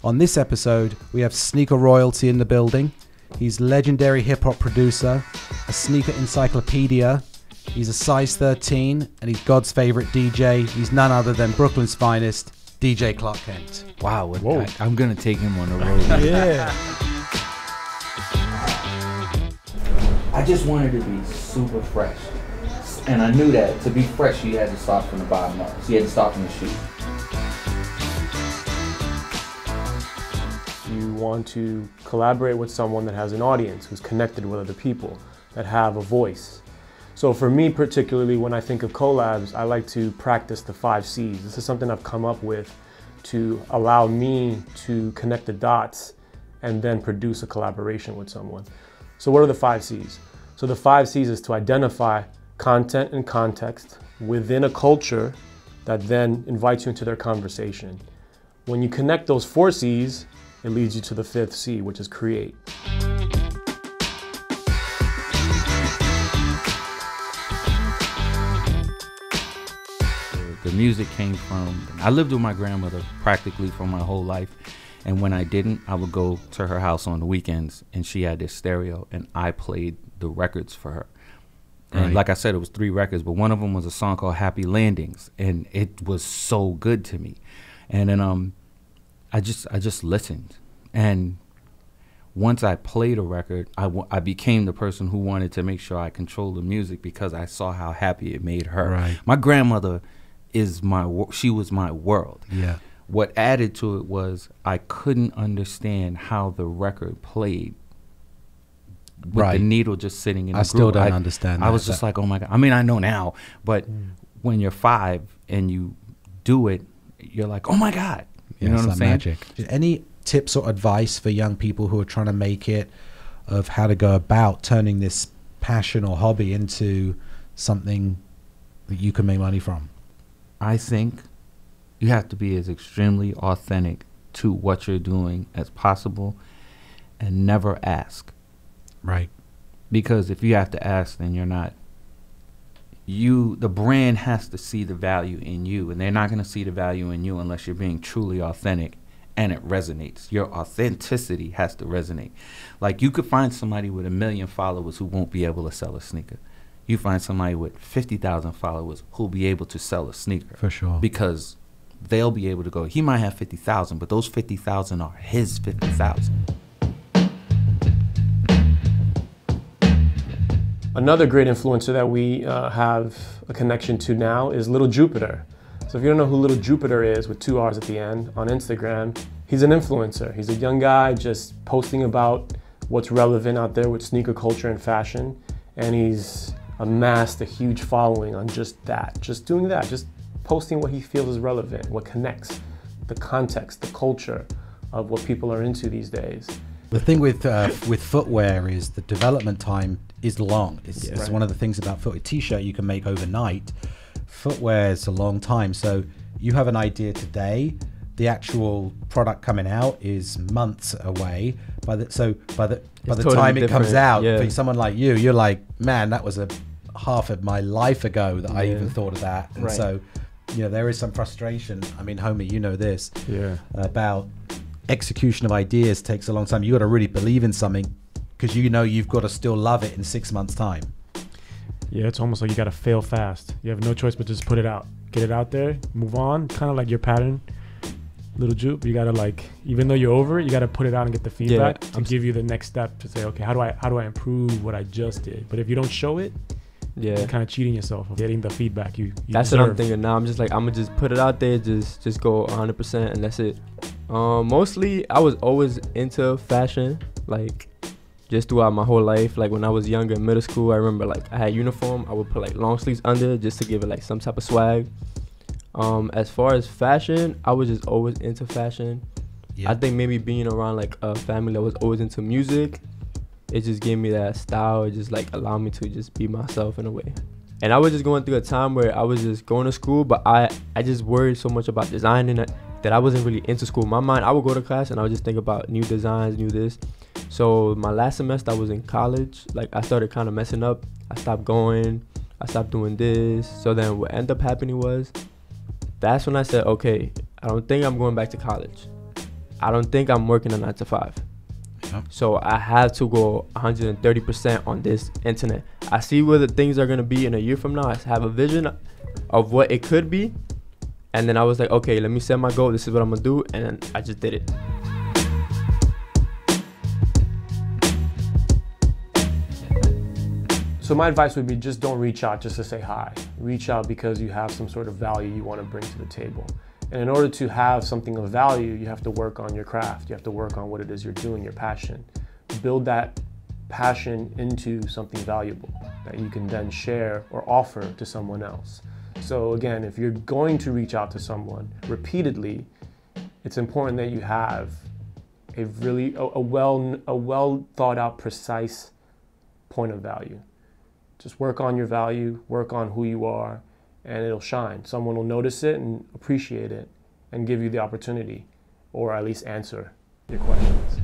On this episode, we have sneaker royalty in the building. He's legendary hip-hop producer, a sneaker encyclopedia. He's a size 13, and he's God's favorite DJ. He's none other than Brooklyn's finest, DJ Clark Kent. Wow, I'm going to take him on the road. Yeah. I just wanted to be super fresh. And I knew that to be fresh, you had to start from the bottom up. So you had to start from the shoe. You want to collaborate with someone that has an audience, who's connected with other people, that have a voice. So for me particularly, when I think of collabs, I like to practice the 5 C's. This is something I've come up with to allow me to connect the dots and then produce a collaboration with someone. So what are the 5 C's? So the 5 C's is to identify content and context within a culture that then invites you into their conversation. When you connect those 4 C's, it leads you to the 5th C, which is create. The music came from, I lived with my grandmother practically for my whole life. And when I didn't, I would go to her house on the weekends and she had this stereo and I played the records for her. And like I said, it was 3 records, but one of them was a song called Happy Landings. And it was so good to me. And then I just listened. And once I played a record, I became the person who wanted to make sure I controlled the music because I saw how happy it made her. Right. My grandmother she was my world. Yeah. What added to it was I couldn't understand how the record played with the needle just sitting in the groove. I still don't understand that. I was just like, oh my God. I mean, I know now, but when you're 5 and you do it, you're like, oh my God. You know what I'm saying? Magic. Any tips or advice for young people who are trying to make it, of how to go about turning this passion or hobby into something that you can make money from? I think you have to be as extremely authentic to what you're doing as possible and never ask. Right. Because if you have to ask, then you're not. The brand has to see the value in you, and they're not going to see the value in you unless you're being truly authentic and it resonates. Your authenticity has to resonate. Like, you could find somebody with 1 million followers who won't be able to sell a sneaker. You find somebody with 50,000 followers who'll be able to sell a sneaker. For sure. Because they'll be able to go, he might have 50,000, but those 50,000 are his 50,000. Another great influencer that we have a connection to now is Little Jupiter. So if you don't know who Little Jupiter is, with 2 R's at the end, on Instagram, he's an influencer. He's a young guy just posting about what's relevant out there with sneaker culture and fashion. And he's amassed a huge following on just that, just doing that, just posting what he feels is relevant, what connects, the context, the culture of what people are into these days. The thing with footwear is the development time is long. It's one of the things about footwear. T-shirt you can make overnight. Footwear is a long time. So you have an idea today, the actual product coming out is months away. By the time it comes out, for someone like you, you're like, man, that was a half of my life ago that I even thought of that. And so, there is some frustration. I mean, Homie, you know this about execution of ideas takes a long time. You got to really believe in something because you've got to still love it in 6 months' time. Yeah, it's almost like you got to fail fast. You have no choice but just put it out, get it out there, move on. Kind of like your pattern, Little Jupe. You got to even though you're over it, you got to put it out and get the feedback to give you the next step to say, okay, how do I improve what I just did? But if you don't show it, you're kind of cheating yourself of getting the feedback you That's deserve. what I'm thinking now. I'm just like, I'm gonna just put it out there, just go 100%, and that's it. Mostly I was always into fashion, just throughout my whole life. Like when I was younger in middle school, I remember I had uniform, I would put long sleeves under just to give it some type of swag. As far as fashion, I was just always into fashion. I think maybe being around a family that was always into music, it just gave me that style. It just allowed me to just be myself in a way. And I was just going through a time where I was just going to school, but I just worried so much about designing that I wasn't really into school. In my mind, I would go to class and I would just think about new designs, new this. So my last semester I was in college, I started kind of messing up. I stopped going, I stopped doing this. So then what ended up happening was, that's when I said, okay, I don't think I'm going back to college. I don't think I'm working a 9 to 5. Yeah. So I have to go 130% on this internet. I see where the things are going to be in a year from now. I have a vision of what it could be. And then I was like, okay, let me set my goal. This is what I'm going to do. And I just did it. So my advice would be just don't reach out just to say hi. Reach out because you have some sort of value you want to bring to the table. And in order to have something of value, you have to work on your craft. You have to work on what it is you're doing, your passion. Build that passion into something valuable that you can then share or offer to someone else. So again, if you're going to reach out to someone repeatedly, it's important that you have a really a well thought out, precise point of value. Just work on your value, work on who you are, and it'll shine. Someone will notice it and appreciate it and give you the opportunity, or at least answer your questions.